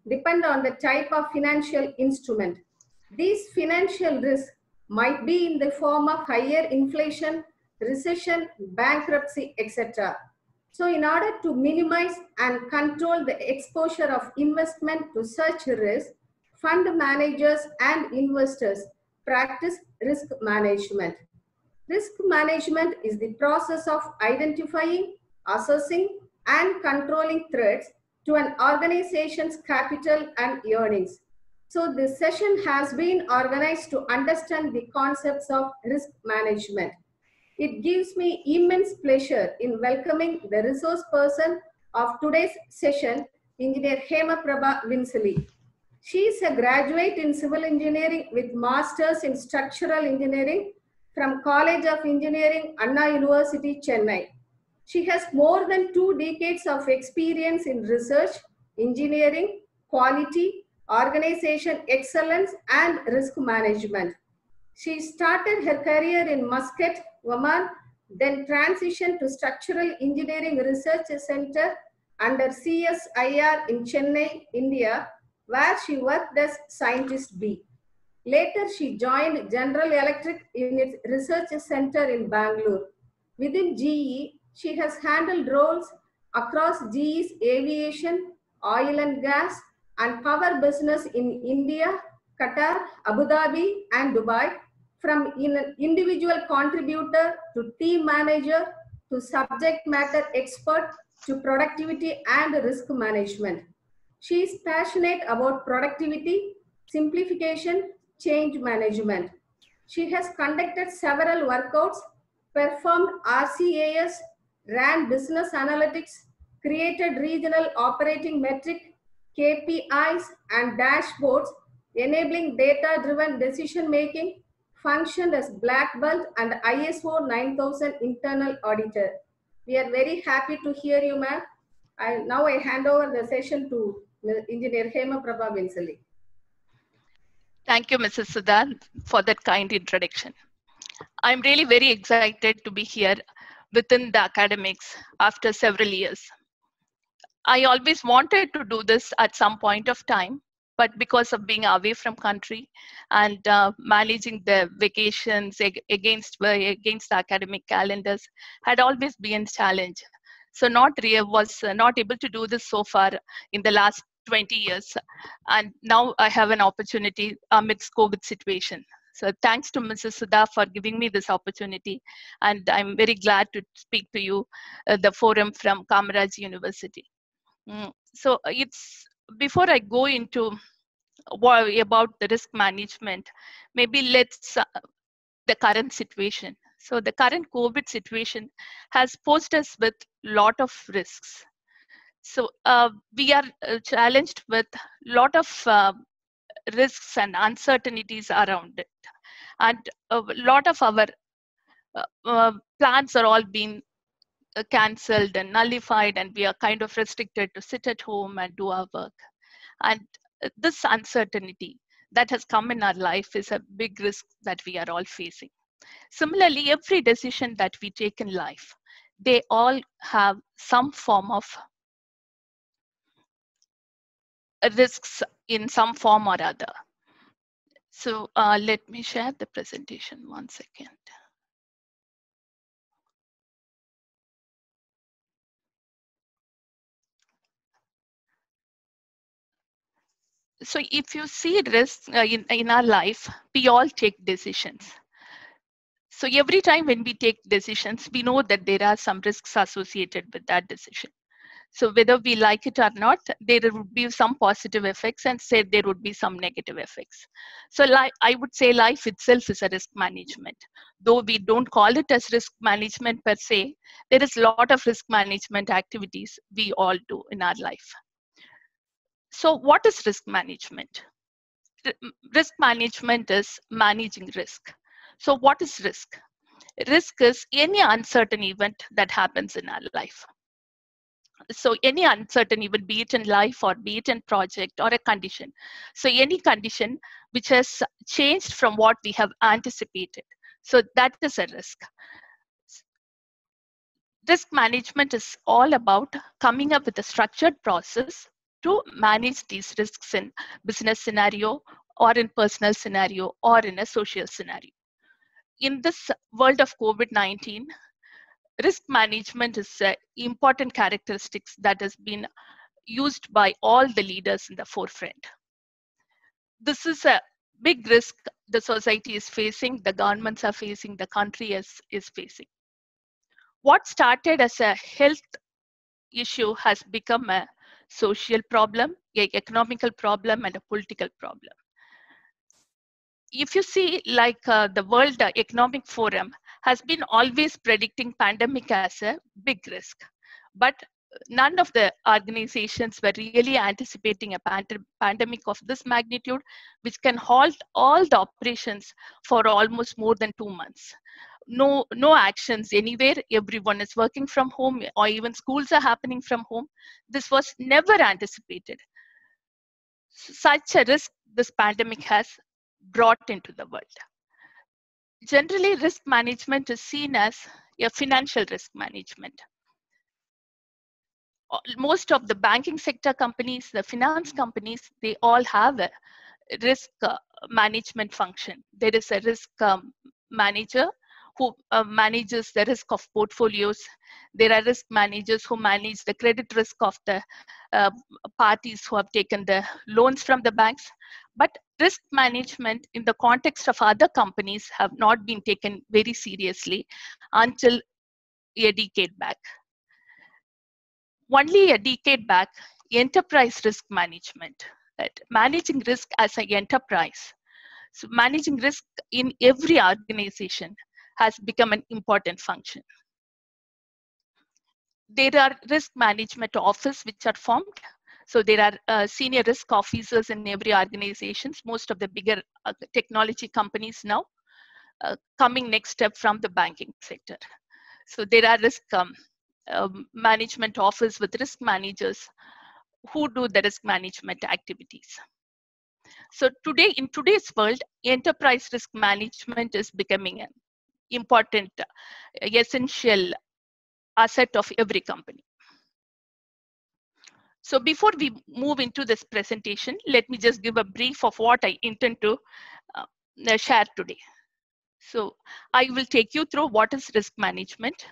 depend on the type of financial instrument. These financial risks might be in the form of higher inflation, recession, bankruptcy, etc. So in order to minimize and control the exposure of investment to such risks, fund managers and investors practice risk management. Risk management is the process of identifying, assessing, and controlling threats to an organization's capital and earnings. So this session has been organized to understand the concepts of risk management. It gives me immense pleasure in welcoming the resource person of today's session, Engineer Hema Prabha Vinsali. She is a graduate in civil engineering with masters in structural engineering from College of Engineering, Anna University, Chennai. She has more than 2 decades of experience in research, engineering, quality, organization excellence, and risk management. She started her career in Muscat, Oman, then transitioned to Structural Engineering Research Center under CSIR in Chennai, India, where she worked as Scientist B. Later, she joined General Electric in its research center in Bangalore. Within GE, she has handled roles across GE's aviation, oil and gas, and power business in India, Qatar, Abu Dhabi, and Dubai, from an individual contributor to team manager to subject matter expert to productivity and risk management. She is passionate about productivity, simplification, change management. She has conducted several workouts, performed RCAS, ran business analytics, created regional operating metric, KPIs, and dashboards, enabling data-driven decision-making, functioned as Black Belt and ISO 9000 internal auditor. We are very happy to hear you, ma'am. Now I hand over the session to Engineer Hema Prabha Vinsali. Thank you, Mrs. Sudha, for that kind introduction. I'm really very excited to be here within the academics after several years. I always wanted to do this at some point of time, but because of being away from country and managing the vacations against the academic calendars had always been a challenge. So was not able to do this so far in the last 20 years. And now I have an opportunity amidst COVID situation. So thanks to Mrs. Sudha for giving me this opportunity. And I'm very glad to speak to you, the forum from Kamaraj University. So before I go into about the risk management, maybe let's the current situation. So the current COVID situation has posed us with a lot of risks. So we are challenged with a lot of risks and uncertainties around it. And a lot of our plans are all being cancelled and nullified, and we are kind of restricted to sit at home and do our work. And this uncertainty that has come in our life is a big risk that we are all facing. Similarly, every decision that we take in life, they all have some form of risks in some form or other. So let me share the presentation 1 second. So if you see risks in our life, we all take decisions. So every time when we take decisions, we know that there are some risks associated with that decision. So whether we like it or not, there would be some positive effects and say there would be some negative effects. So I would say life itself is a risk management. Though we don't call it as risk management per se, there is a lot of risk management activities we all do in our life. So what is risk management? Risk management is managing risk. So what is risk? Risk is any uncertain event that happens in our life. So any uncertain event, be it in life or be it in project or a condition. So any condition which has changed from what we have anticipated. So that is a risk. Risk management is all about coming up with a structured process to manage these risks in business scenario or in personal scenario or in a social scenario. In this world of COVID-19, risk management is an important characteristics that has been used by all the leaders in the forefront. This is a big risk the society is facing, the governments are facing, the country is facing. What started as a health issue has become a social problem, an economical problem, and a political problem. If you see, like the World Economic Forum has been always predicting pandemic as a big risk, but none of the organizations were really anticipating a pandemic of this magnitude, which can halt all the operations for almost more than 2 months. No actions anywhere. Everyone is working from home, or even schools are happening from home. This was never anticipated. Such a risk this pandemic has brought into the world. Generally, risk management is seen as a financial risk management. Most of the banking sector companies, the finance companies, they all have a risk management function. There is a risk manager who manages the risk of portfolios. There are risk managers who manage the credit risk of the parties who have taken the loans from the banks. But risk management in the context of other companies have not been taken very seriously until a decade back. Only a decade back, enterprise risk management, right? Managing risk as an enterprise. So managing risk in every organization has become an important function. There are risk management offices which are formed. So there are senior risk officers in every organization. Most of the bigger technology companies now coming next step from the banking sector. So there are risk management office with risk managers who do the risk management activities. So today, in today's world, enterprise risk management is becoming an important, essential asset of every company. So before we move into this presentation, let me just give a brief of what I intend to share today. So I will take you through what is risk management,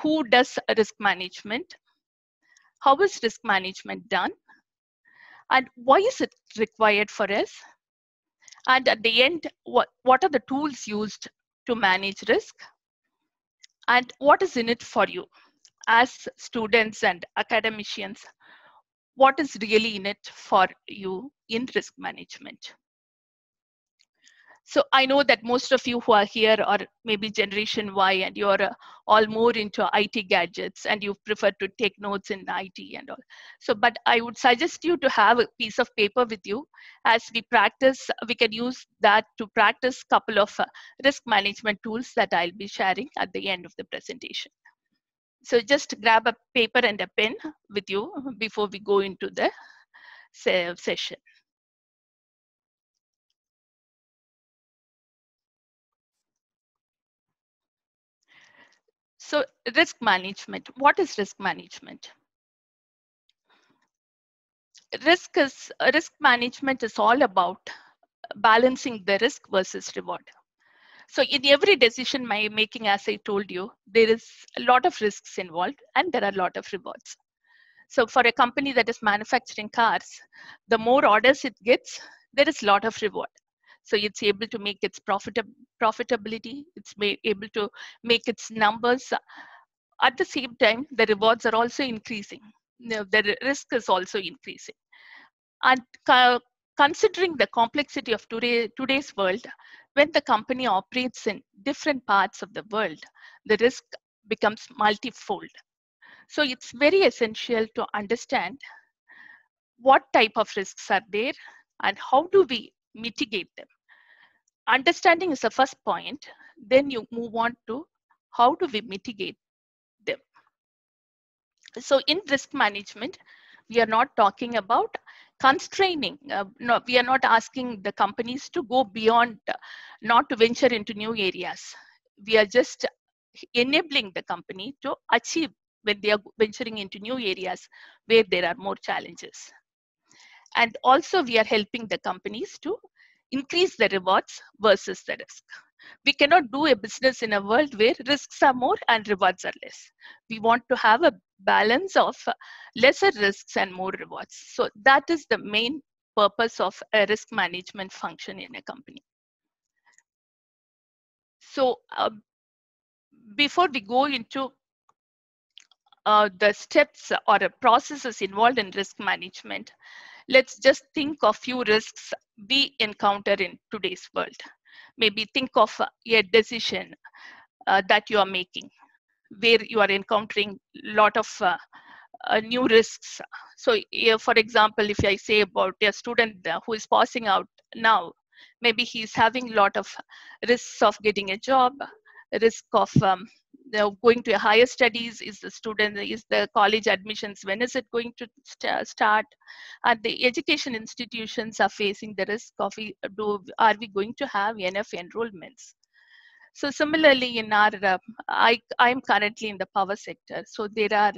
who does risk management, how is risk management done, and why is it required for us, and at the end, what are the tools used to manage risk, and what is in it for you as students and academicians. What is really in it for you in risk management? So I know that most of you who are here are maybe Generation Y, and you're all more into IT gadgets and you prefer to take notes in IT and all. So, but I would suggest you to have a piece of paper with you as we practice. We can use that to practice a couple of risk management tools that I'll be sharing at the end of the presentation. So just grab a paper and a pen with you before we go into the session. So risk management, what is risk management? Risk management is all about balancing the risk versus reward. So in every decision making, as I told you, there is a lot of risks involved and there are a lot of rewards. So for a company that is manufacturing cars, the more orders it gets, there is a lot of reward. So it's able to make its profitability, it's able to make its numbers. At the same time, the rewards are also increasing. The risk is also increasing. And considering the complexity of today's world, when the company operates in different parts of the world, the risk becomes multifold. So it's very essential to understand what type of risks are there and how do we mitigate them. Understanding is the first point. Then you move on to how do we mitigate them. So in risk management, we are not talking about constraining. No, we are not asking the companies to go beyond, not to venture into new areas. We are just enabling the company to achieve when they are venturing into new areas where there are more challenges. And also we are helping the companies to increase the rewards versus the risk. We cannot do a business in a world where risks are more and rewards are less. We want to have a balance of lesser risks and more rewards. So that is the main purpose of a risk management function in a company. So before we go into the steps or processes involved in risk management, let's just think of few risks we encounter in today's world. Maybe think of a decision that you are making where you are encountering a lot of new risks. So for example, if I say about a student who is passing out now, maybe he's having a lot of risks of getting a job, risk of going to a higher studies, is the college admissions, when is it going to start, and the education institutions are facing the risk of are we going to have enough enrollments. So similarly in our I'm currently in the power sector, so there are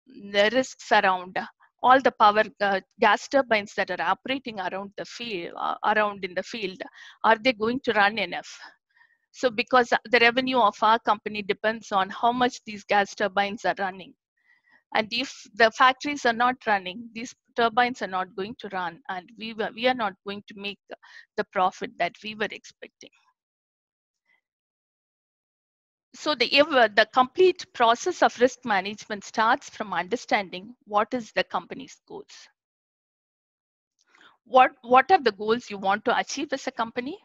the risks around all the power gas turbines that are operating around the field, around in the field, are they going to run enough? So because the revenue of our company depends on how much these gas turbines are running. And if the factories are not running, these turbines are not going to run, and we are not going to make the profit that we were expecting. So the complete process of risk management starts from understanding what is the company's goals. What are the goals you want to achieve as a company?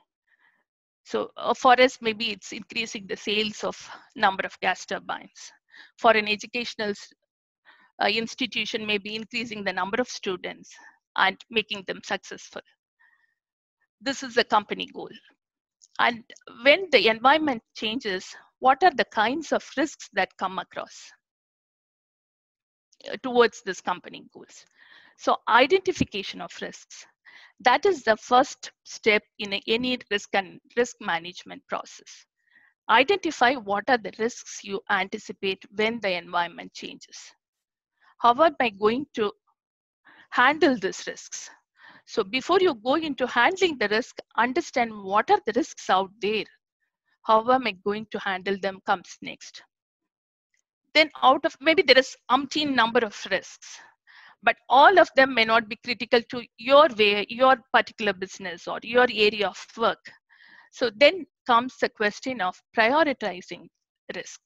So for us, maybe it's increasing the sales of number of gas turbines. For an educational institution, maybe increasing the number of students and making them successful. This is a company goal. And when the environment changes, what are the kinds of risks that come across towards this company goals? So identification of risks. That is the first step in any risk management process. Identify what are the risks you anticipate when the environment changes. How am I going to handle these risks? So before you go into handling the risk, understand what are the risks out there. How am I going to handle them comes next. Then out of, maybe there is umpteen number of risks, but all of them may not be critical to your particular business or your area of work. So then comes the question of prioritizing risk.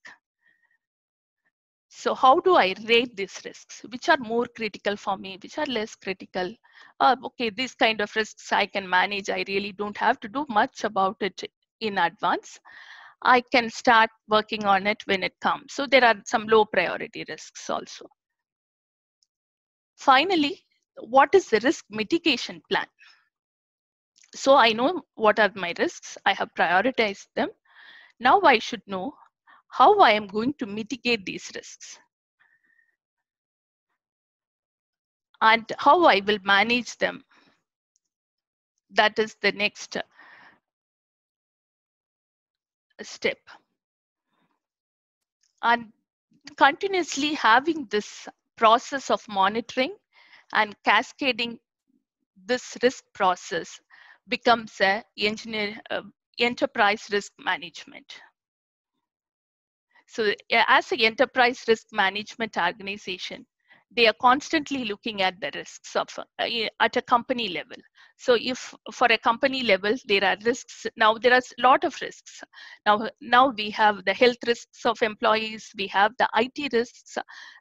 So how do I rate these risks? Which are more critical for me? Which are less critical? Okay, these kind of risks I can manage. I really don't have to do much about it in advance. I can start working on it when it comes. So there are some low priority risks also. Finally, what is the risk mitigation plan? So I know what are my risks. I have prioritized them. Now I should know how I am going to mitigate these risks and how I will manage them. That is the next step. And continuously having this process of monitoring and cascading this risk process becomes a enterprise risk management. So as an enterprise risk management organization, they are constantly looking at the risks of at a company level. So if for a company level, there are risks. Now there are a lot of risks. Now we have the health risks of employees, we have the IT risks,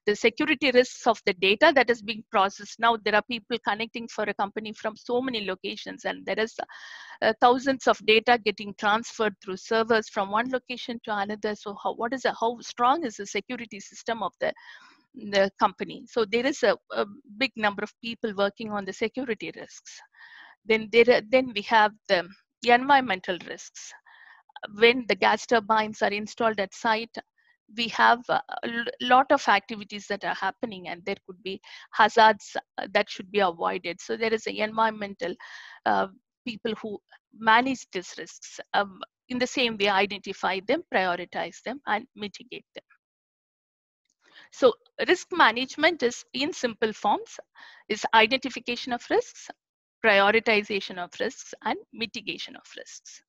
the security risks of the data that is being processed. Now there are people connecting for a company from so many locations, and there is thousands of data getting transferred through servers from one location to another. So how strong is the security system of the company? So there is a big number of people working on the security risks. Then we have the environmental risks. When the gas turbines are installed at site, we have a lot of activities that are happening, and there could be hazards that should be avoided. So there is an environmental people who manage these risks. In the same way, identify them, prioritize them, and mitigate them. So risk management is, in simple forms, is identification of risks, prioritization of risks, and mitigation of risks.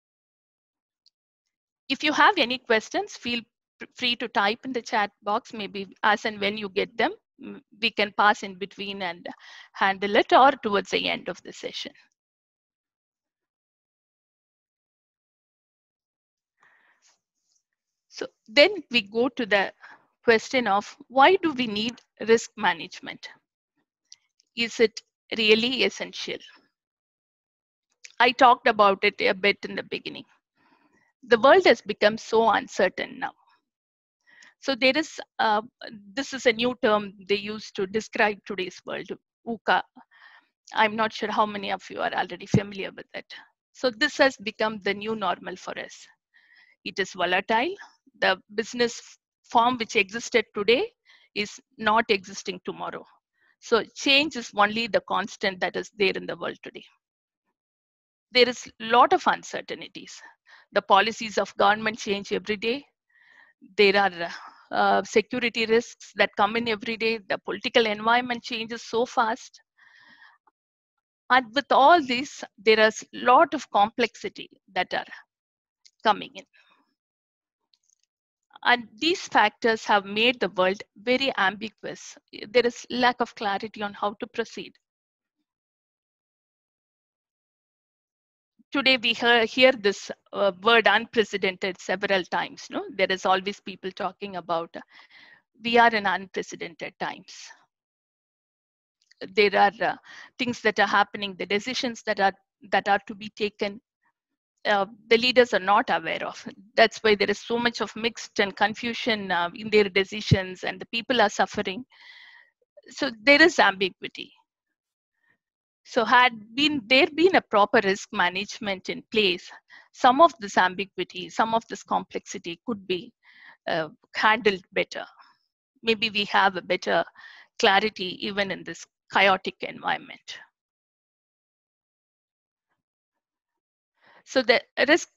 If you have any questions, feel free to type in the chat box. Maybe as and when you get them, we can pass in between and handle it, or towards the end of the session. So then we go to the question of, why do we need risk management? Is it really essential? I talked about it a bit in the beginning. The world has become so uncertain now. So there is, this is a new term they use to describe today's world, VUCA. I'm not sure how many of you are already familiar with it. So this has become the new normal for us. It is volatile. The business form which existed today is not existing tomorrow. So change is only the constant that is there in the world today. There is a lot of uncertainties. The policies of government change every day. There are security risks that come in every day. The political environment changes so fast. And with all this, there is a lot of complexity that are coming in. And these factors have made the world very ambiguous. There is lack of clarity on how to proceed. Today we hear this word unprecedented several times. No, there is always people talking about we are in unprecedented times. There are things that are happening, the decisions that are to be taken. The leaders are not aware of. That's why there is so much of mixed and confusion in their decisions, and the people are suffering. So there is ambiguity. So had there been a proper risk management in place, some of this ambiguity, some of this complexity could be handled better. Maybe we have a better clarity even in this chaotic environment. So the risk,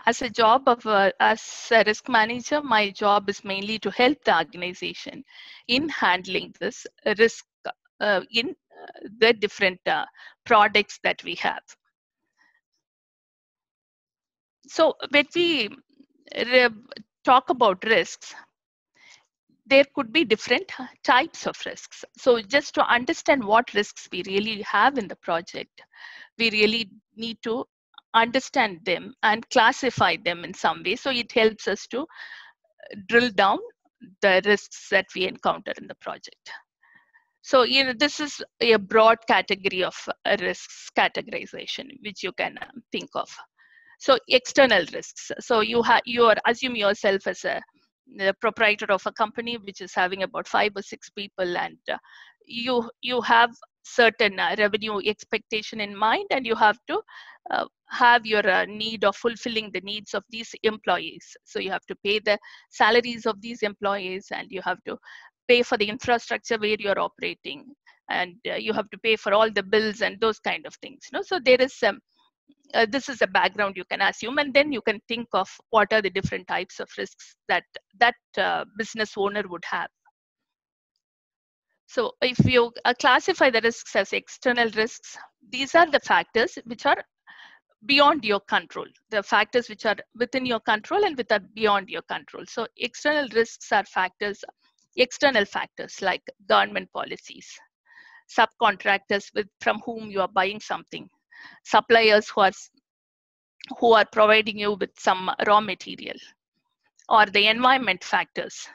as a job of as a risk manager, my job is mainly to help the organization in handling this risk in the different products that we have. So when we talk about risks, there could be different types of risks. So just to understand what risks we really have in the project, we really need to understand them and classify them in some way. So it helps us to drill down the risks that we encounter in the project. So this is a broad category of risks categorization, which you can think of. So external risks. So you assume yourself as the proprietor of a company which is having about 5 or 6 people, and you have certain revenue expectation in mind, and you have to have your need of fulfilling the needs of these employees. So you have to pay the salaries of these employees, and you have to pay for the infrastructure where you're operating, and you have to pay for all the bills and those kind of things. No? So there is this is a background you can assume, and then you can think of what are the different types of risks that business owner would have. So if you classify the risks as external risks, these are the factors which are beyond your control, the factors which are within your control and which are beyond your control. So external risks are external factors like government policies, subcontractors from whom you are buying something, suppliers who are providing you with some raw material, or the environment factors.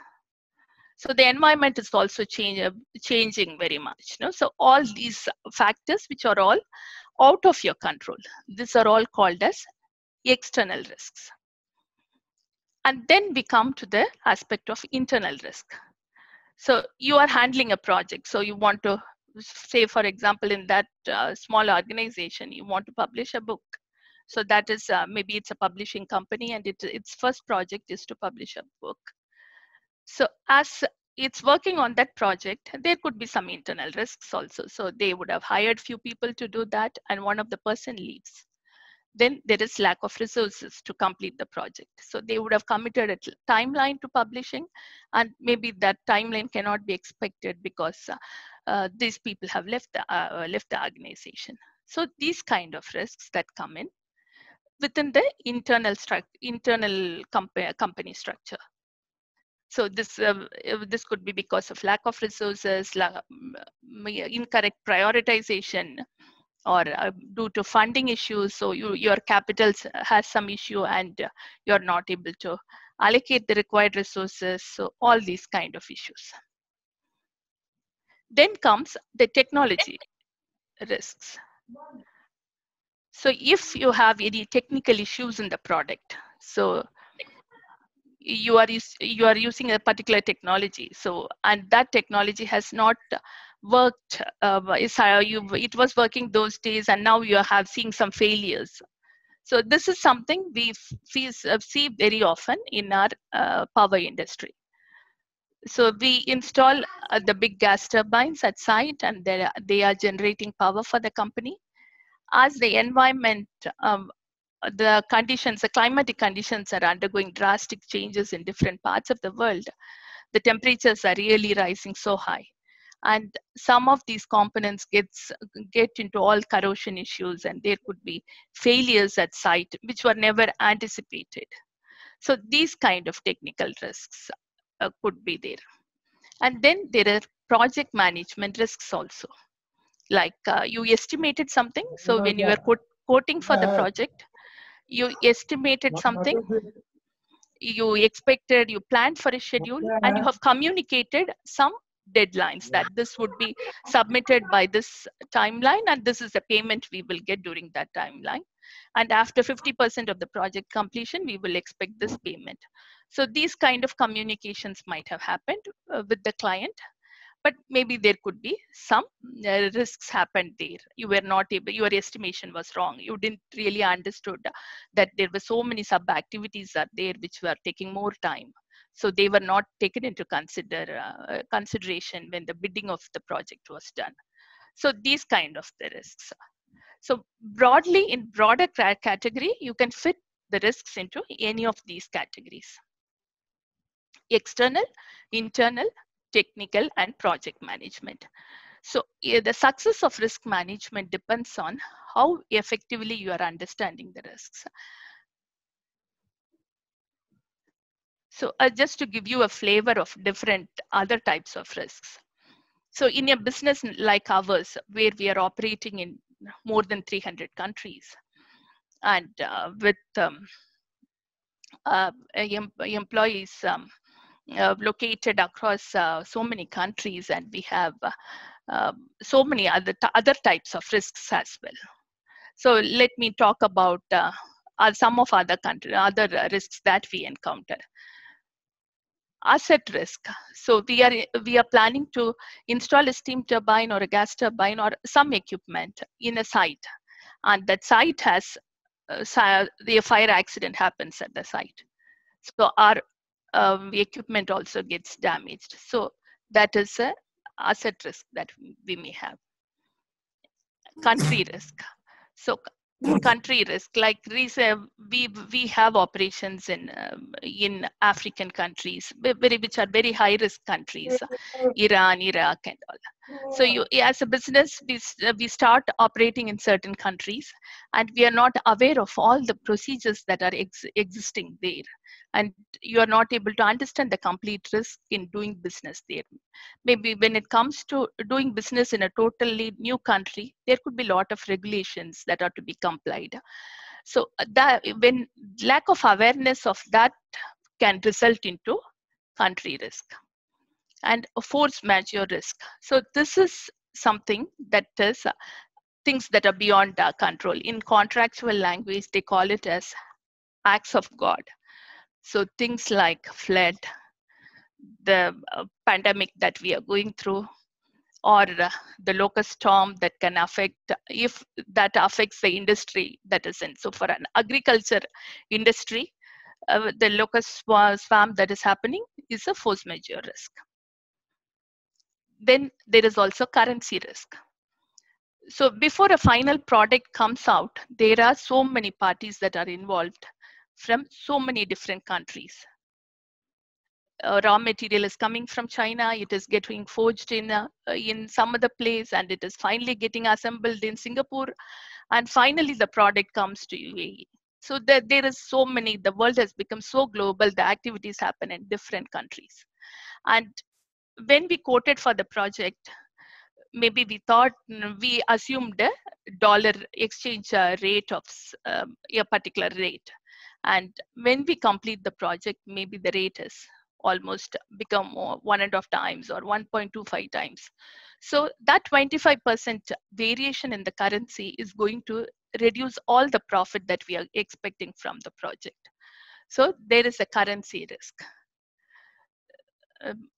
So the environment is also changing very much. No? So all these factors which are all out of your control, these are all called as external risks. And then we come to the aspect of internal risk. So you are handling a project. So you want to say, for example, in that small organization, you want to publish a book. So that is maybe it's a publishing company, and its first project is to publish a book. So as it's working on that project, there could be some internal risks also. So they would have hired few people to do that, and one of the person leaves. Then there is lack of resources to complete the project. So they would have committed a timeline to publishing, and maybe that timeline cannot be expected because these people have left the organization. So these kind of risks that come in within the internal company structure. So this could be because of lack of resources, incorrect prioritization, or due to funding issues. So your capital has some issue and you're not able to allocate the required resources. So all these kind of issues. Then comes the technology risks. So if you have any technical issues in the product, so you are using a particular technology, so and that technology has not worked, it was working those days, and now you have seen some failures. So this is something we see very often in our power industry. So we install the big gas turbines at site, and they are generating power for the company. As the environment, the climatic conditions are undergoing drastic changes in different parts of the world. The temperatures are really rising so high, and some of these components get into all corrosion issues, and there could be failures at site which were never anticipated. So these kind of technical risks could be there. And then there are project management risks also. Like you estimated something, so when you are quoting for the project, you estimated something, you expected, you planned for a schedule, and you have communicated some deadlines that this would be submitted by this timeline, and this is the payment we will get during that timeline. And after 50% of the project completion, we will expect this payment. So these kind of communications might have happened with the client, but maybe there could be some risks happened there. You were not able, your estimation was wrong. You didn't really understood that there were so many sub activities are there which were taking more time. So they were not taken into consideration when the bidding of the project was done. So these kind of the risks. So broadly, in broader category, you can fit the risks into any of these categories: external, internal, technical, and project management. So the success of risk management depends on how effectively you are understanding the risks. So just to give you a flavor of different other types of risks. So in a business like ours, where we are operating in more than 300 countries, and with employees located across so many countries, and we have so many other types of risks as well. So let me talk about some of other risks that we encounter. Asset risk. So we are planning to install a steam turbine or a gas turbine or some equipment in a site, and that site has the fire accident happens at the site. So our equipment also gets damaged. So that is a asset risk that we may have. Country risk. So country risk, like we have operations in African countries, which are very high risk countries, Iran, Iraq, and all. So you, as a business, we start operating in certain countries, and we are not aware of all the procedures that are existing there, and you are not able to understand the complete risk in doing business there. Maybe when it comes to doing business in a totally new country, there could be a lot of regulations that are to be complied. So that when lack of awareness of that can result into country risk. And a force majeure risk. So this is something that is things that are beyond our control. In contractual language, they call it as acts of God. So things like flood, the pandemic that we are going through, or the locust storm that can affect, if that affects the industry that is in. So for an agriculture industry, the locust swarm that is happening is a force majeure risk. Then there is also currency risk. So before a final product comes out, there are so many parties that are involved from so many different countries. Raw material is coming from China, it is getting forged in some other place, and it is finally getting assembled in Singapore, and finally the product comes to UAE. So there is so many, the world has become so global, the activities happen in different countries. And when we quoted for the project, maybe we thought, we assumed a dollar exchange rate of a particular rate. And when we complete the project, maybe the rate is almost become 1.5 times or 1.25 times. So that 25% variation in the currency is going to reduce all the profit that we are expecting from the project. So there is a currency risk.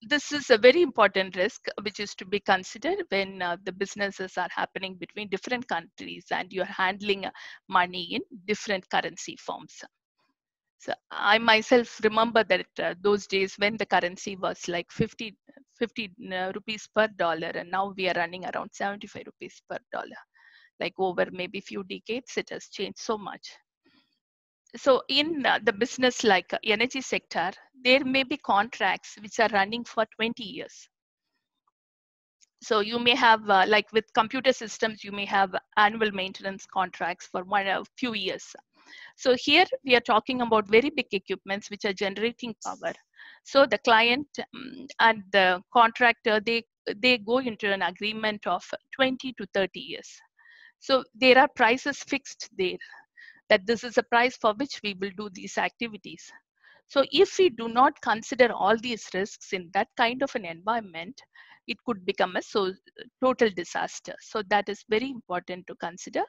This is a very important risk which is to be considered when the businesses are happening between different countries and you're handling money in different currency forms. So I myself remember that those days when the currency was like 50 rupees per dollar, and now we are running around 75 rupees per dollar. Like over maybe few decades, it has changed so much. So in the business like energy sector, there may be contracts which are running for 20 years. So you may have, like with computer systems, you may have annual maintenance contracts for a few years. So here we are talking about very big equipments which are generating power. So the client and the contractor, they go into an agreement of 20 to 30 years. So there are prices fixed there, that this is a price for which we will do these activities. So if we do not consider all these risks in that kind of an environment, it could become a total disaster. So that is very important to consider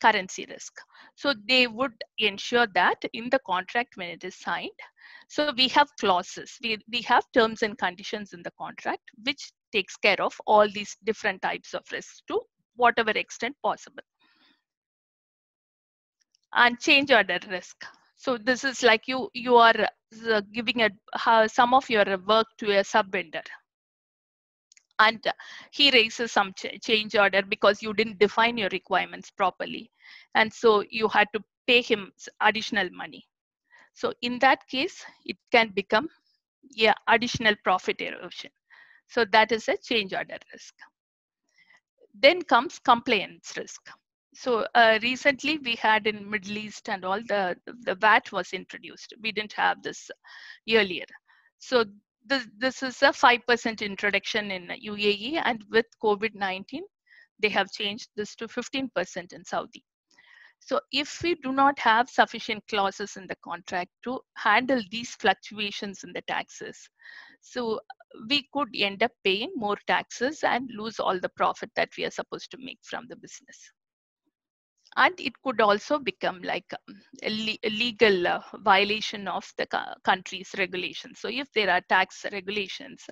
currency risk. So they would ensure that in the contract when it is signed, so we have clauses, we have terms and conditions in the contract which takes care of all these different types of risks to whatever extent possible. And change order risk. So this is like you are giving some of your work to a sub vendor, and he raises some change order because you didn't define your requirements properly, and so you had to pay him additional money. So in that case, it can become additional profit erosion. So that is a change order risk. Then comes compliance risk. So recently we had in Middle East and all, the VAT was introduced. We didn't have this earlier. So this is a 5% introduction in UAE, and with COVID-19, they have changed this to 15% in Saudi. So if we do not have sufficient clauses in the contract to handle these fluctuations in the taxes, so we could end up paying more taxes and lose all the profit that we are supposed to make from the business. And it could also become like a legal violation of the country's regulations. So if there are tax regulations,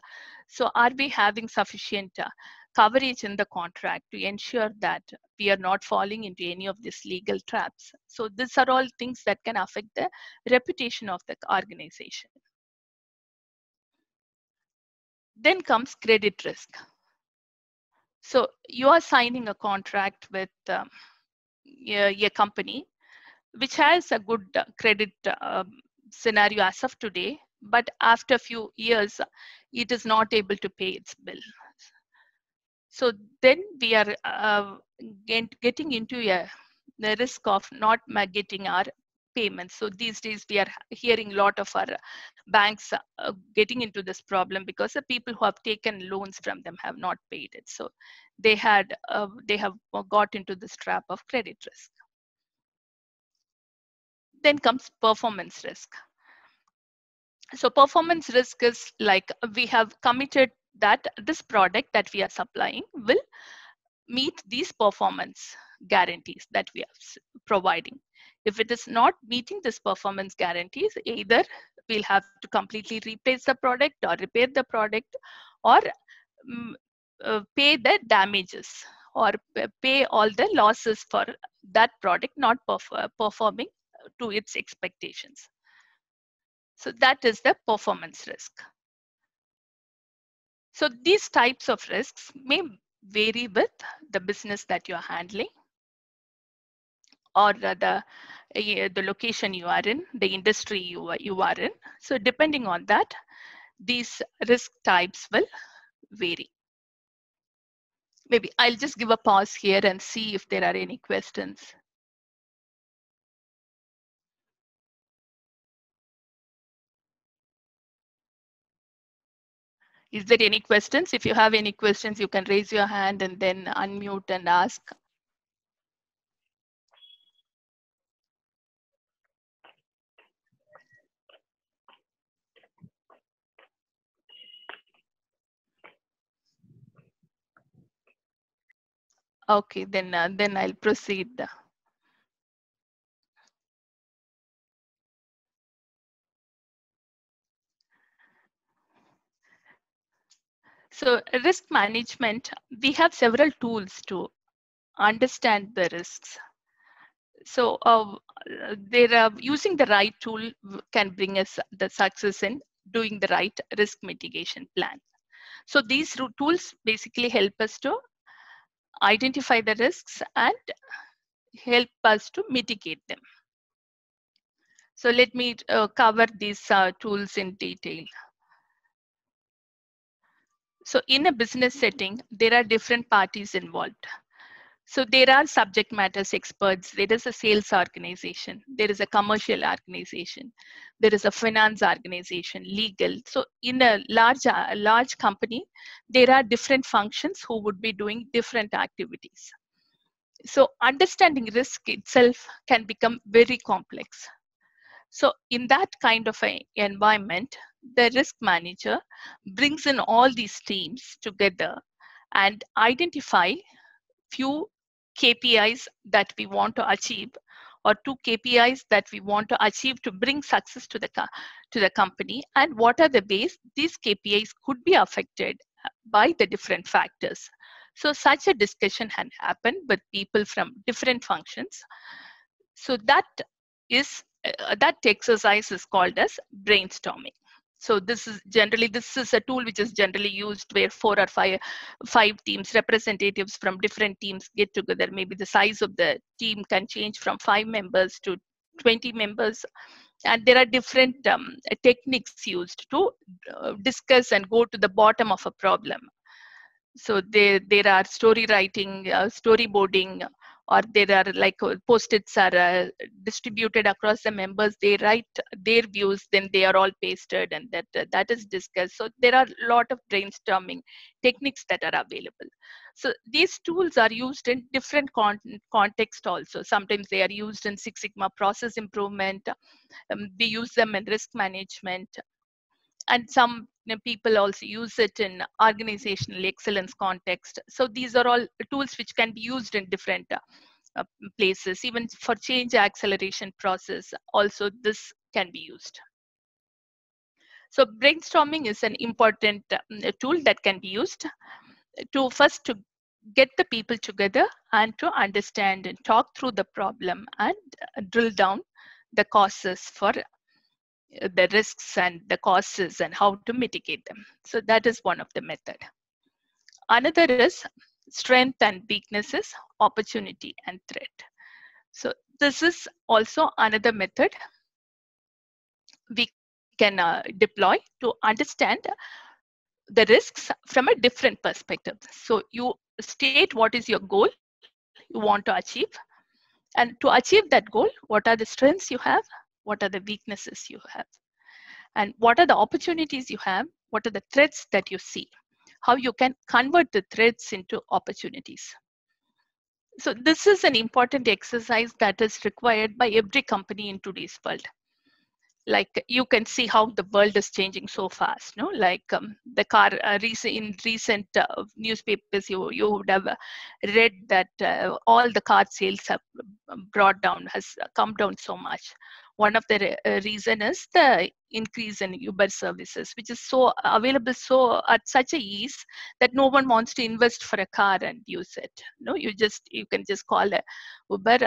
so are we having sufficient coverage in the contract to ensure that we are not falling into any of these legal traps? So these are all things that can affect the reputation of the organization. Then comes credit risk. So you are signing a contract with a company which has a good credit scenario as of today, but after a few years, it is not able to pay its bill. So then we are getting into the risk of not getting our payments. So these days we are hearing a lot of our banks getting into this problem because the people who have taken loans from them have not paid it. So they have got into this trap of credit risk. Then comes performance risk. So performance risk is like we have committed that this product that we are supplying will meet these performance guarantees that we are providing. If it is not meeting this performance guarantees, either we'll have to completely replace the product or repair the product, or pay the damages or pay all the losses for that product not performing to its expectations. So that is the performance risk. So these types of risks may vary with the business that you're handling, or the location you are in, the industry you are in. So depending on that, these risk types will vary. Maybe I'll just give a pause here and see if there are any questions. Is there any questions? If you have any questions, you can raise your hand and then unmute and ask. Okay, then I'll proceed. So risk management, we have several tools to understand the risks. So using the right tool can bring us the success in doing the right risk mitigation plan. So these tools basically help us to identify the risks and help us to mitigate them. So let me cover these tools in detail. So in a business setting, there are different parties involved. So there are subject matter experts, there is a sales organization, there is a commercial organization, there is a finance organization, legal. So in a large company, there are different functions who would be doing different activities. So understanding risk itself can become very complex. So in that kind of an environment, the risk manager brings in all these teams together and identify few KPIs that we want to achieve, or 2 KPIs that we want to achieve to bring success to the company, and what are the ways these KPIs could be affected by the different factors. So such a discussion can happen with people from different functions. So that exercise is called as brainstorming. So this is a tool which is generally used where 4 or 5 teams, representatives from different teams get together. Maybe the size of the team can change from 5 members to 20 members. And there are different techniques used to discuss and go to the bottom of a problem. So there are story writing, storyboarding, or there are like post-its are distributed across the members. They write their views, then they are all pasted, and that is discussed. So there are a lot of brainstorming techniques that are available. So these tools are used in different contexts also. Sometimes they are used in Six Sigma process improvement. We use them in risk management. And some people also use it in organizational excellence context. So these are all tools which can be used in different places. Even for change acceleration process, also this can be used. So brainstorming is an important tool that can be used to first to get the people together and to understand and talk through the problem and drill down the causes for the risks and the causes and how to mitigate them. So that is one of the method. Another is strength and weaknesses, opportunity and threat. So this is also another method we can deploy to understand the risks from a different perspective. So you state what is your goal you want to achieve, and to achieve that goal, what are the strengths you have, what are the weaknesses you have, and what are the opportunities you have, what are the threats that you see, how you can convert the threats into opportunities. So this is an important exercise that is required by every company in today's world. Like you can see how the world is changing so fast, no? Like the car in recent newspapers, you would have read that all the car sales have has come down so much. One of the reason is the increase in Uber services, which is so available so at such a ease that no one wants to invest for a car and use it. No, you can just call a Uber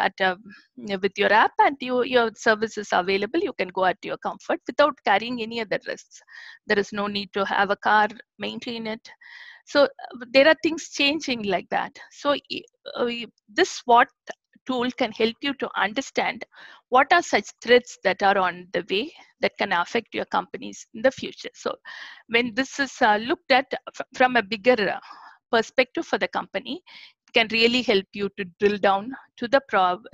with your app, and your service is available. You can go at your comfort without carrying any other risks. There is no need to have a car, maintain it. So there are things changing like that. So this SWOT tool can help you to understand what are such threats that are on the way that can affect your companies in the future. So when this is looked at from a bigger perspective for the company, it can really help you to drill down to the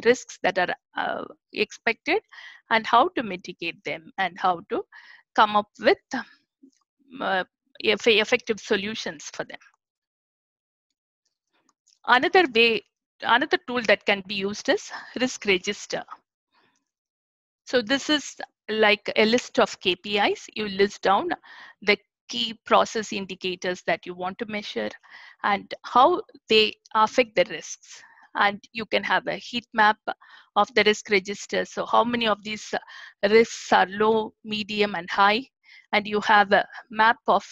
risks that are expected and how to mitigate them and how to come up with effective solutions for them. Another tool that can be used is risk register. So this is like a list of KPIs. You list down the key process indicators that you want to measure and how they affect the risks. And you can have a heat map of the risk register. So how many of these risks are low, medium, and high? And you have a map of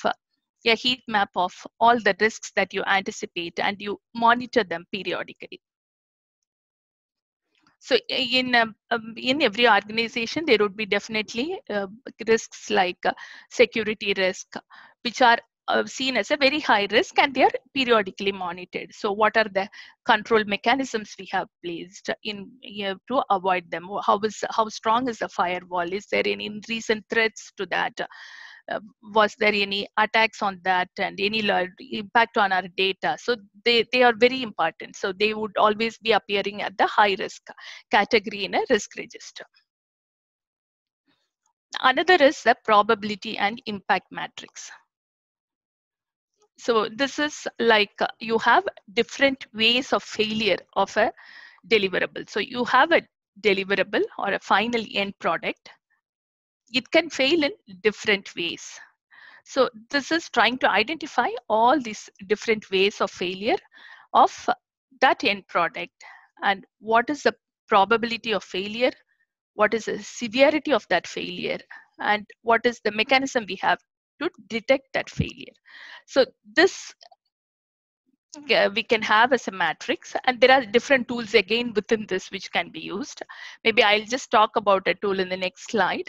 a heat map of all the risks that you anticipate, and you monitor them periodically. So in every organization, there would be definitely risks like security risk, which are seen as a very high risk, and they are periodically monitored. So what are the control mechanisms we have placed in to avoid them? How strong is the firewall? Is there any recent threats to that? Was there any attacks on that, and any impact on our data? So they are very important. So they would always be appearing at the high risk category in a risk register. Another is the probability and impact matrix. So this is like you have different ways of failure of a deliverable. So you have a deliverable or a final end product. It can fail in different ways. So this is trying to identify all these different ways of failure of that end product, and what is the probability of failure, what is the severity of that failure, and what is the mechanism we have to detect that failure. So this we can have as a matrix, and there are different tools again within this which can be used. Maybe I'll just talk about a tool in the next slide,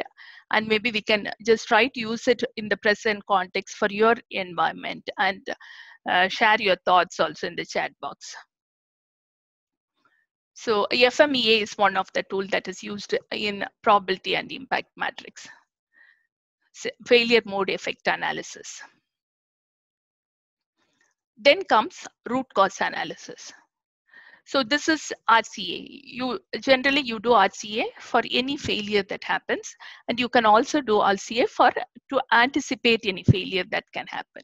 and maybe we can just try to use it in the present context for your environment, and share your thoughts also in the chat box. So FMEA is one of the tools that is used in probability and impact matrix. Failure mode effect analysis. Then comes root cause analysis. So this is RCA. You generally do RCA for any failure that happens, and you can also do RCA to anticipate any failure that can happen.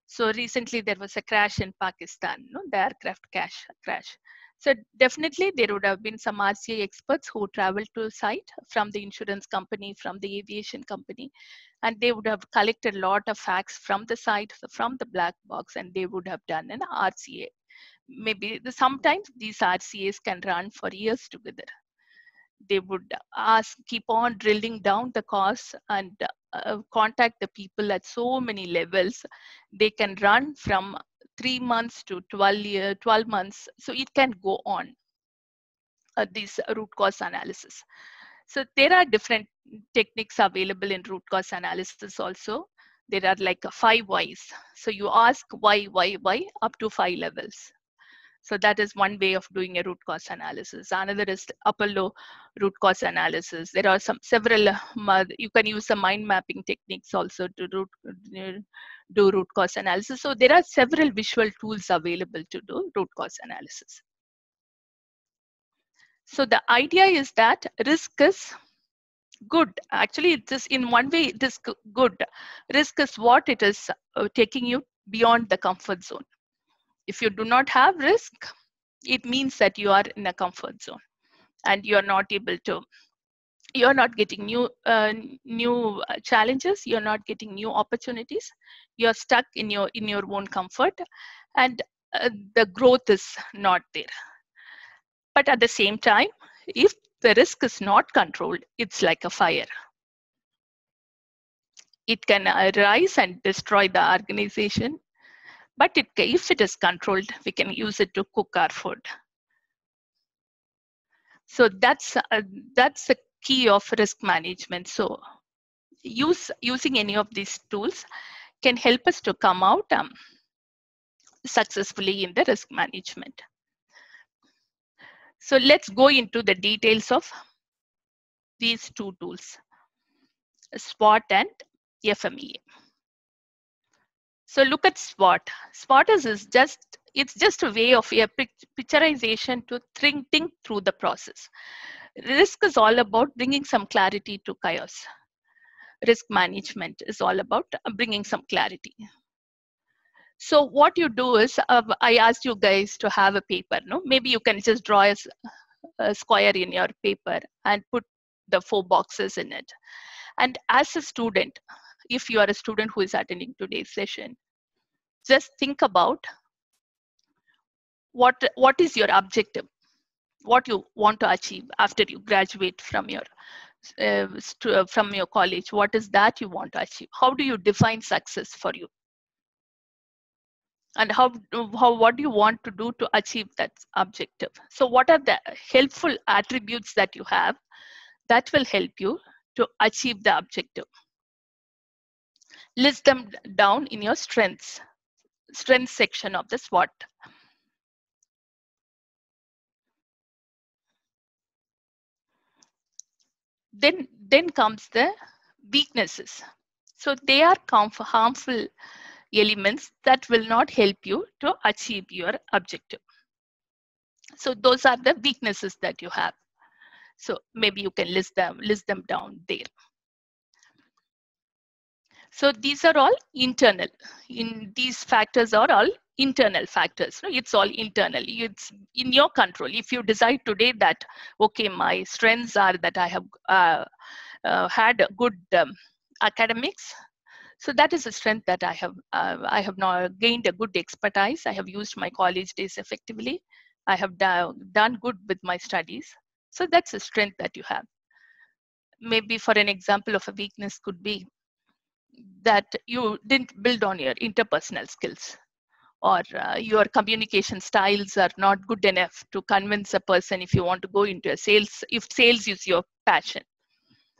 So recently there was a crash in Pakistan, the aircraft crash. So definitely there would have been some RCA experts who traveled to site from the insurance company, from the aviation company, and they would have collected a lot of facts from the site, from the black box, and they would have done an RCA. Maybe sometimes these RCAs can run for years together. They would keep on drilling down the cause and contact the people at so many levels. They can run from 3 months to 12 months. So it can go on, this root cause analysis. So there are different techniques available in root cause analysis also. There are like 5 whys. So you ask why up to 5 levels. So that is one way of doing a root cause analysis. Another is upper-low root cause analysis. There are several, you can use some mind mapping techniques also to do root cause analysis. So there are several visual tools available to do root cause analysis. So the idea is that risk is good. Actually, it is in one way it is good. Risk is what it is taking you beyond the comfort zone. If you do not have risk, it means that you are in a comfort zone and you are not able to, you are not getting new challenges, you are not getting new opportunities, you are stuck in your own comfort, and the growth is not there. But at the same time, if the risk is not controlled, it's like a fire. It can arise and destroy the organization. But if it is controlled, we can use it to cook our food. So that's the key of risk management. So using any of these tools can help us to come out successfully in the risk management. So let's go into the details of these two tools, SWOT and FMEA. So look at SWOT. SWOT is just a way of a picturization to think through the process. Risk is all about bringing some clarity to chaos. Risk management is all about bringing some clarity. So what you do is, I asked you guys to have a paper, no? Maybe you can just draw a square in your paper and put the 4 boxes in it. And as a student, if you are a student who is attending today's session, just think about what is your objective, what you want to achieve after you graduate from your college. What is that you want to achieve? How do you define success for you? And what do you want to do to achieve that objective? So what are the helpful attributes that you have that will help you to achieve the objective? List them down in your strengths section of the SWOT. Then comes the weaknesses. So they are harmful elements that will not help you to achieve your objective. So those are the weaknesses that you have. So maybe you can list them down there. So these are all internal. These factors are all internal factors. It's all internal. It's in your control. If you decide today that, okay, my strengths are that I have had good academics, so that is a strength that I have now gained a good expertise. I have used my college days effectively. I have done good with my studies. So that's a strength that you have. Maybe for an example of a weakness could be that you didn't build on your interpersonal skills, or your communication styles are not good enough to convince a person if you want to go into a sales, if sales is your passion.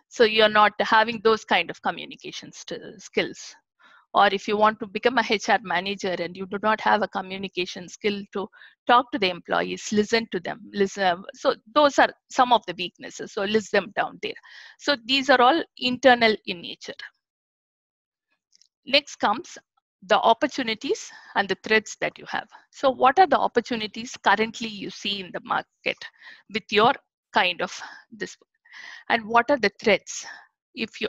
So you're not having those kind of communication skills. Or if you want to become a HR manager and you do not have a communication skill to talk to the employees, listen to them, so those are some of the weaknesses. So list them down there. So these are all internal in nature. Next comes the opportunities and the threats that you have. So what are the opportunities currently you see in the market with your kind of this? And what are the threats? If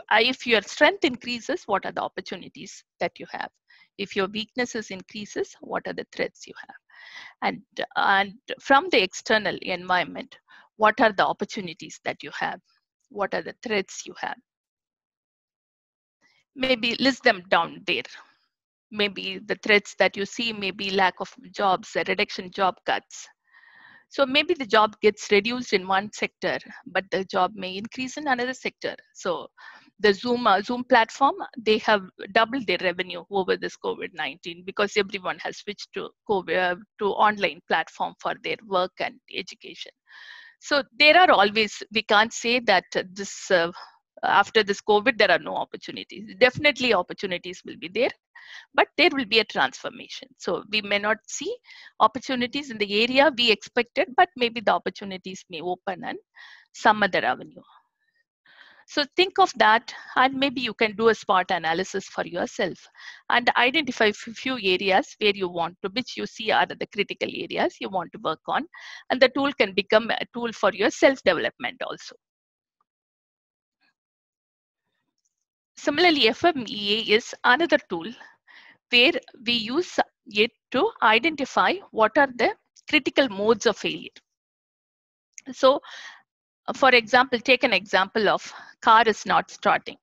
your strength increases, what are the opportunities that you have? If your weaknesses increases, what are the threats you have? And from the external environment, what are the opportunities that you have? What are the threats you have? Maybe list them down there. Maybe the threats that you see may be lack of jobs, reduction job cuts. So maybe the job gets reduced in one sector, but the job may increase in another sector. So the Zoom platform, they have doubled their revenue over this COVID-19 because everyone has switched to online platform for their work and education. So there are always, we can't say that this after this COVID, there are no opportunities. Definitely opportunities will be there, but there will be a transformation. So we may not see opportunities in the area we expected, but maybe the opportunities may open and some other avenue. So think of that, and maybe you can do a SWOT analysis for yourself and identify a few areas where you want to, which you see are the critical areas you want to work on. And the tool can become a tool for your self-development also. Similarly, FMEA is another tool where we use it to identify what are the critical modes of failure. So, for example, take an example of car is not starting.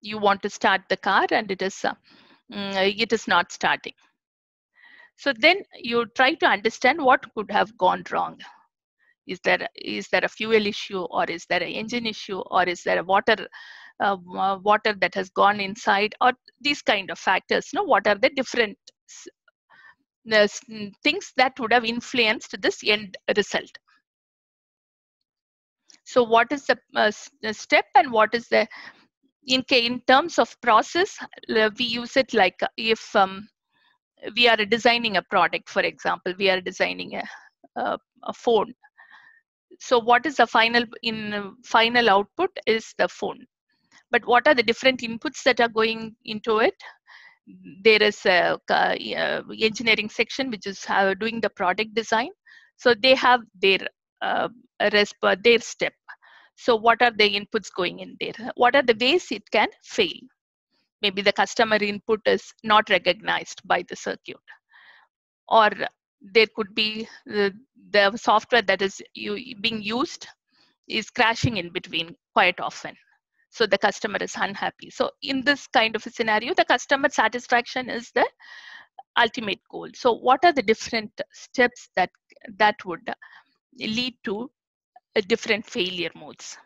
You want to start the car and it is not starting. So then you try to understand what could have gone wrong. Is there a fuel issue, or is there an engine issue, or is there a water that has gone inside, or these kind of factors? What are the different things that would have influenced this end result? So what is the step, and what is the in terms of process? We use it like if we are designing a product, for example, we are designing a phone. So what is the final output is the phone. But what are the different inputs that are going into it? There is a engineering section which is doing the product design. So they have their their step. So what are the inputs going in there? What are the ways it can fail? Maybe the customer input is not recognized by the circuit, or there could be the software that is being used is crashing in between quite often. So the customer is unhappy. So in this kind of a scenario, the customer satisfaction is the ultimate goal. So what are the different steps that would lead to different failure modes?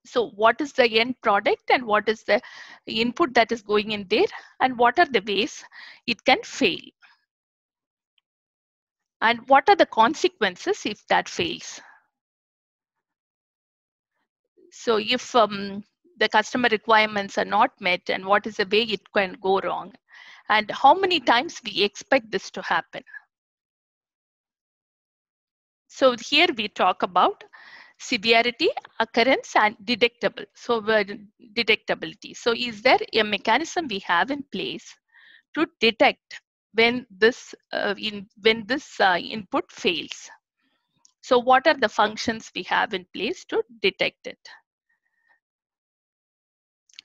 So what is the end product and what is the input that is going in there, and what are the ways it can fail? And what are the consequences if that fails? So if the customer requirements are not met, and what is the way it can go wrong? And how many times we expect this to happen? So here we talk about severity, occurrence, and detectable. So detectability. So is there a mechanism we have in place to detect when this input fails? So what are the functions we have in place to detect it?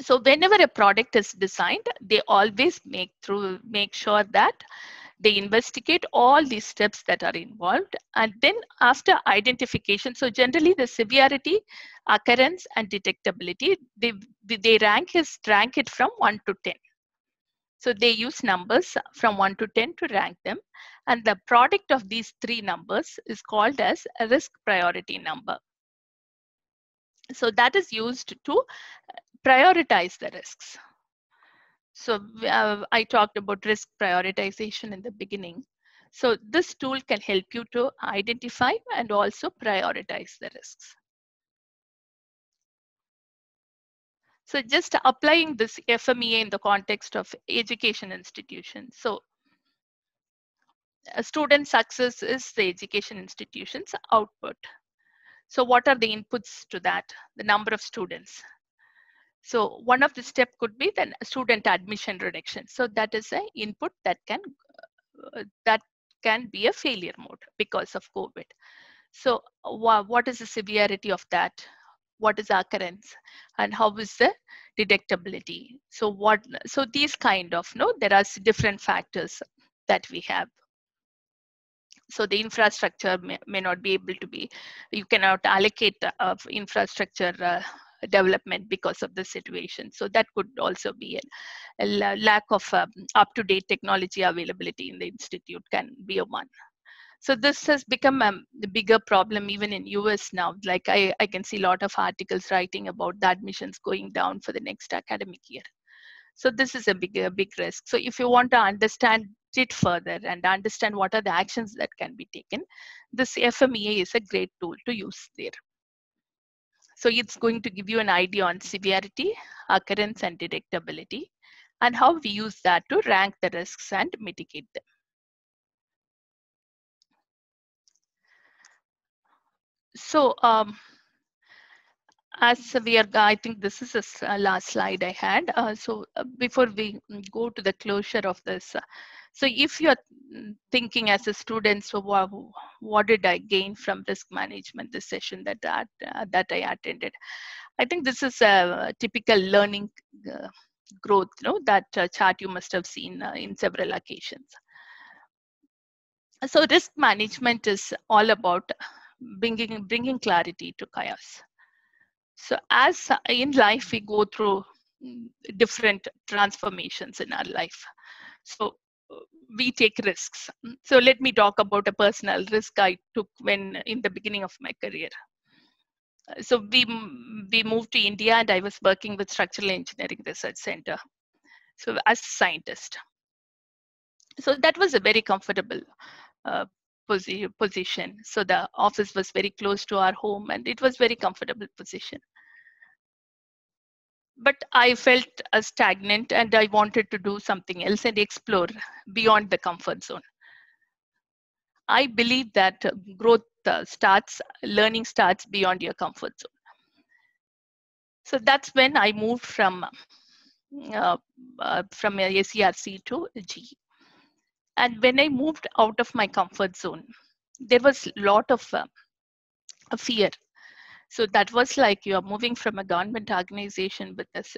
So whenever a product is designed, they always make sure that they investigate all these steps that are involved, and then after identification, so generally the severity, occurrence, and detectability, they rank it from 1 to 10. So they use numbers from 1 to 10 to rank them, and the product of these three numbers is called as a risk priority number. So that is used to prioritize the risks. So I talked about risk prioritization in the beginning. So this tool can help you to identify and also prioritize the risks. So just applying this FMEA in the context of education institutions. So student success is the education institution's output. So what are the inputs to that? The number of students. So one of the step could be the student admission reduction. So that is an input that can be a failure mode because of COVID. So what is the severity of that? What is the occurrence? And how is the detectability? So these kind of, there are different factors that we have. So the infrastructure may not be able to be, you cannot allocate infrastructure development because of the situation. So that could also be a lack of up-to-date technology availability in the institute can be a one. So this has become a bigger problem even in US now. Like I can see a lot of articles writing about the admissions going down for the next academic year. So this is a big risk. So if you want to understand it further and understand what are the actions that can be taken, this FMEA is a great tool to use there. So it's going to give you an idea on severity, occurrence, and detectability, and how we use that to rank the risks and mitigate them. So as we are, I think this is the last slide I had. So before we go to the closure of this, so if you're thinking as a student, so what did I gain from risk management, this session that I attended? I think this is a typical learning growth, that chart you must have seen in several occasions. So risk management is all about bringing clarity to chaos. So as in life, we go through different transformations in our life. So we take risks. So let me talk about a personal risk I took when in the beginning of my career. So we moved to India, and I was working with Structural Engineering Research Center. So as a scientist. So that was a very comfortable position. So the office was very close to our home, and it was very comfortable position. But I felt stagnant and I wanted to do something else and explore beyond the comfort zone. I believe that growth learning starts beyond your comfort zone. So that's when I moved from a SERC to G. And when I moved out of my comfort zone, there was a lot of fear. So that was like you are moving from a government organization with this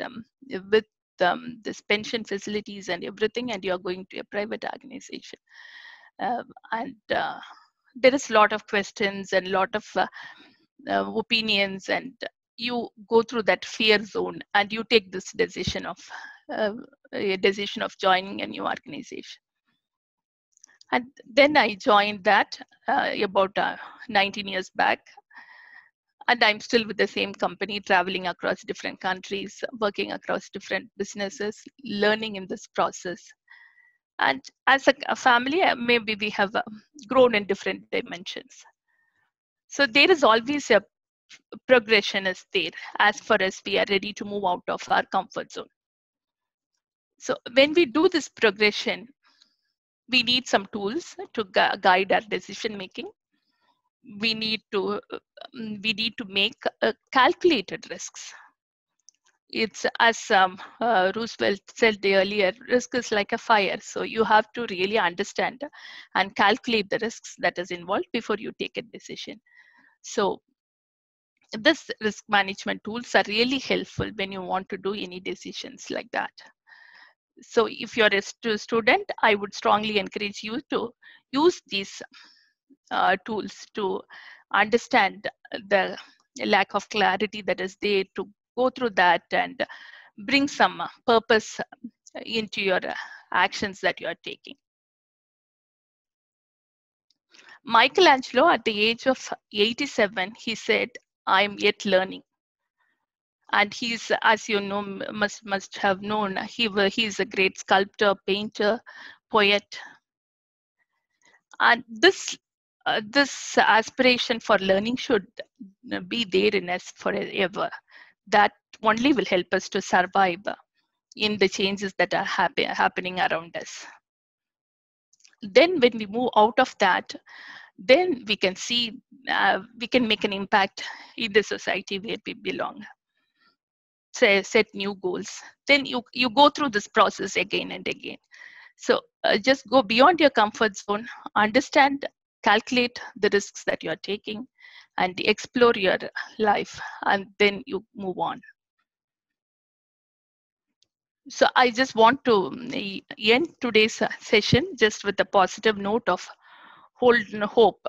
pension facilities and everything, and you are going to a private organization. And there is a lot of questions and a lot of opinions, and you go through that fear zone and you take this decision of joining a new organization. And then I joined that about 19 years back. And I'm still with the same company, traveling across different countries, working across different businesses, learning in this process. And as a family, maybe we have grown in different dimensions. So there is always a progression is there as far as we are ready to move out of our comfort zone. So when we do this progression, we need some tools to guide our decision making. We need to make calculated risks. It's as Roosevelt said earlier, risk is like a fire. So you have to really understand and calculate the risks that is involved before you take a decision. So this risk management tools are really helpful when you want to do any decisions like that. So if you're a student, I would strongly encourage you to use these tools to understand the lack of clarity that is there, to go through that and bring some purpose into your actions that you are taking. Michelangelo, at the age of 87, he said, "I'm yet learning." And he's, as you know, must have known, he's a great sculptor, painter, poet. And this aspiration for learning should be there in us forever. That only will help us to survive in the changes that are happening around us. Then when we move out of that, then we can see, we can make an impact in the society where we belong. Set new goals. Then you go through this process again and again. So just go beyond your comfort zone, understand, calculate the risks that you are taking, and explore your life, and then you move on. So I just want to end today's session just with a positive note of hold hope.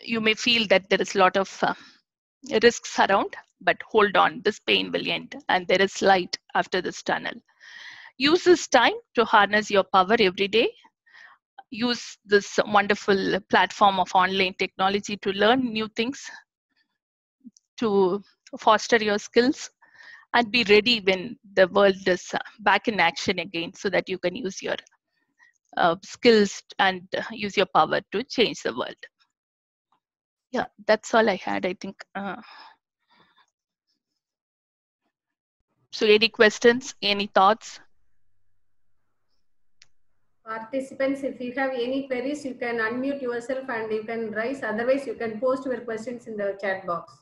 You may feel that there is a lot of risks around, but hold on, this pain will end and there is light after this tunnel. Use this time to harness your power every day. Use this wonderful platform of online technology to learn new things, to foster your skills, and be ready when the world is back in action again, so that you can use your skills and use your power to change the world. Yeah, that's all I had, I think. So any questions, any thoughts? Participants, if you have any queries, you can unmute yourself and you can raise. Otherwise, you can post your questions in the chat box.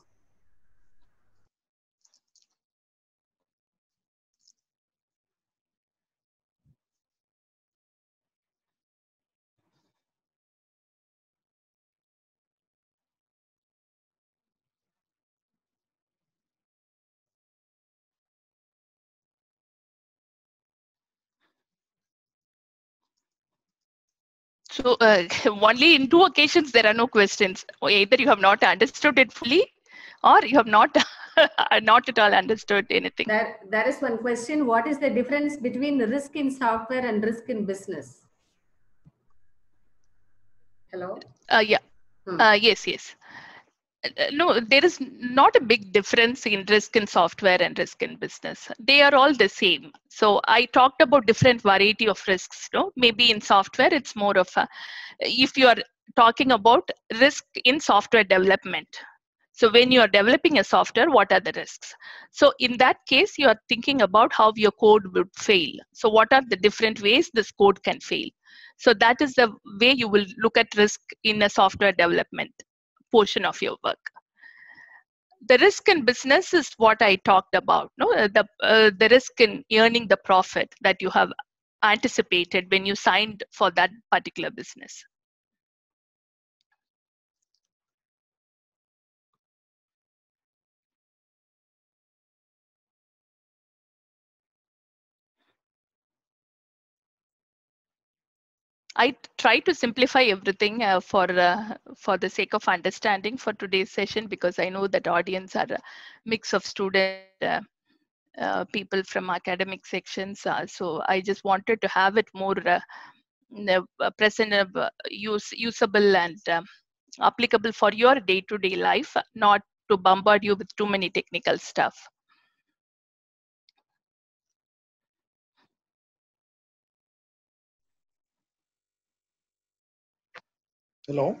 So only in 2 occasions there are no questions. Either you have not understood it fully, or you have not not at all understood anything. There is one question. What is the difference between risk in software and risk in business? Hello? Yeah. Yes. No, there is not a big difference in risk in software and risk in business. They are all the same. So I talked about different variety of risks. No, maybe in software it's more of a, if you are talking about risk in software development. So when you are developing a software, what are the risks? So in that case, you are thinking about how your code would fail. So what are the different ways this code can fail? So that is the way you will look at risk in a software development portion of your work. The risk in business is what I talked about. No, the risk in earning the profit that you have anticipated when you signed for that particular business. I try to simplify everything for the sake of understanding for today's session, because I know that audience are a mix of students, people from academic sections. So I just wanted to have it more present, usable and applicable for your day-to-day life, not to bombard you with too many technical stuff. Hello.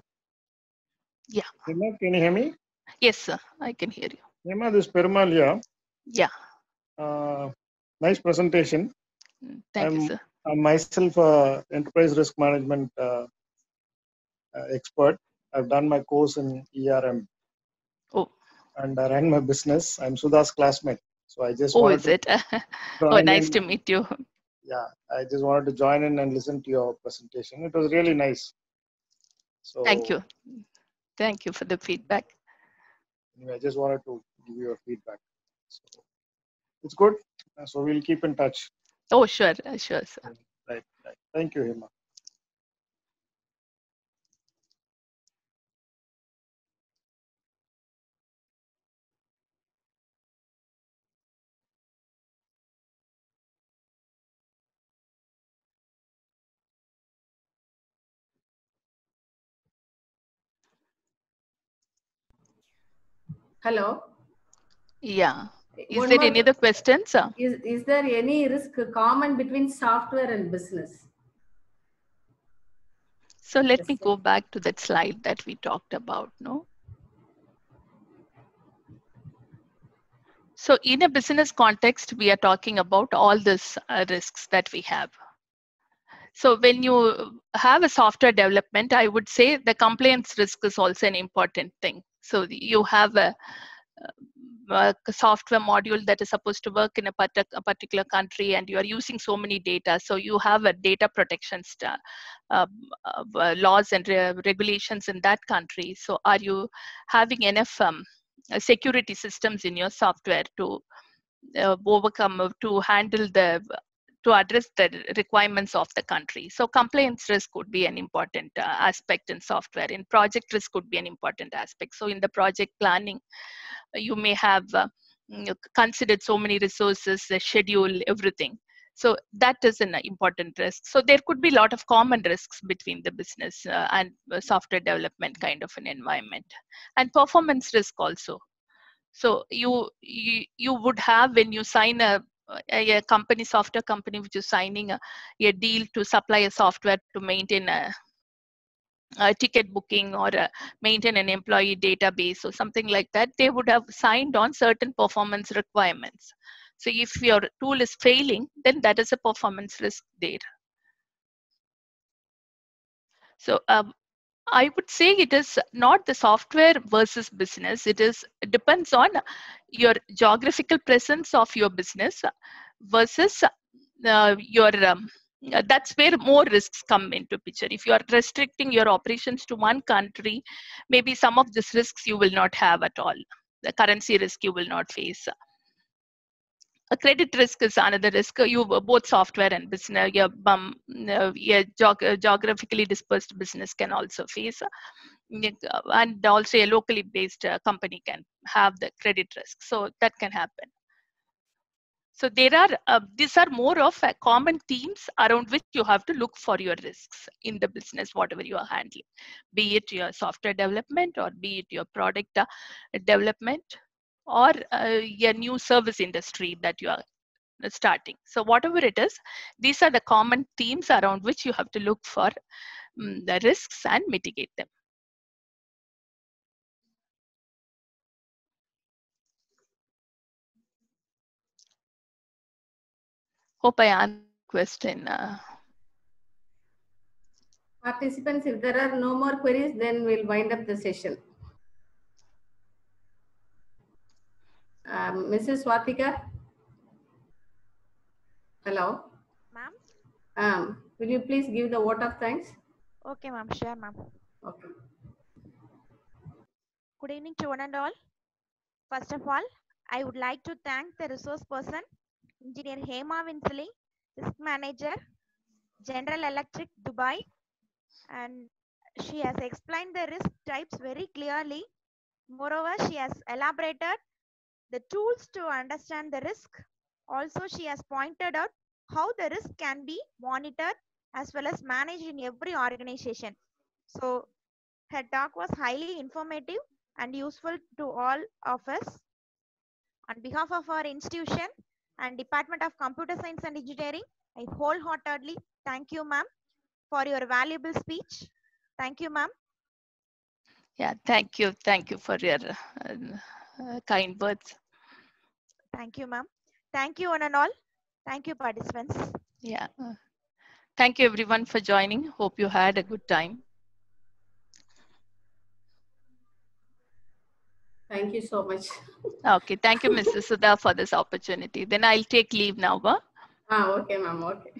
Yeah. Hema, can you hear me? Yes, sir. I can hear you. Hema, this is Perumal here. Yeah. Nice presentation. Thank you, sir. I'm myself enterprise risk management expert. I've done my course in ERM. Oh. And I ran my business. I'm Sudha's classmate. So I just wanted to it? Oh, nice to meet you. Yeah, I just wanted to join in and listen to your presentation. It was really nice. So thank you. Thank you for the feedback. Anyway, I just wanted to give you a feedback. So it's good. So we'll keep in touch. Oh, sure. Sure, sir. Right. Thank you, Hema. Hello. Yeah. Is there any other questions? Is there any risk common between software and business? So let me go back to that slide that we talked about, no? So in a business context, we are talking about all these risks that we have. So when you have a software development, I would say the compliance risk is also an important thing. So you have a software module that is supposed to work in a particular country, and you are using so many data. So you have a data protection laws and regulations in that country. So are you having enough security systems in your software to handle to address the requirements of the country? So compliance risk would be an important aspect in software. In project risk could be an important aspect. So in the project planning, you may have considered so many resources, the schedule, everything. So that is an important risk. So there could be a lot of common risks between the business and software development kind of an environment. And performance risk also. So you would have, when you sign a software company which is signing a deal to supply a software to maintain a ticket booking or maintain an employee database or something like that, they would have signed on certain performance requirements. So if your tool is failing, then that is a performance risk there. So I would say it is not the software versus business. It depends on your geographical presence of your business versus your that's where more risks come into picture. If you are restricting your operations to one country, maybe some of these risks you will not have at all. The currency risk you will not face. A credit risk is another risk. You both software and business, your geographically dispersed business can also face, and also a locally based company can have the credit risk. So that can happen. So there are these are more of common themes around which you have to look for your risks in the business, whatever you are handling, be it your software development or be it your product development, or a new service industry that you are starting. So whatever it is, these are the common themes around which you have to look for the risks and mitigate them. Hope I answered the question. Participants, if there are no more queries, then we'll wind up the session. Mrs. Swatika? Hello? Ma'am? Will you please give the vote of thanks? Okay, ma'am. Sure, ma'am. Okay. Good evening to one and all. First of all, I would like to thank the resource person, Engineer Hema Vinsali, Risk Manager, General Electric, Dubai, and she has explained the risk types very clearly. Moreover, she has elaborated the tools to understand the risk. Also, she has pointed out how the risk can be monitored as well as managed in every organization. So, her talk was highly informative and useful to all of us. On behalf of our institution and Department of Computer Science and Engineering, I wholeheartedly thank you, ma'am, for your valuable speech. Thank you, ma'am. Yeah, thank you. Thank you for your kind words. Thank you, ma'am. Thank you, one and all. Thank you, participants. Yeah. Thank you, everyone, for joining. Hope you had a good time. Thank you so much. Okay. Thank you, Mrs. Sudha, for this opportunity. Then I'll take leave now. Okay, ma'am. Okay.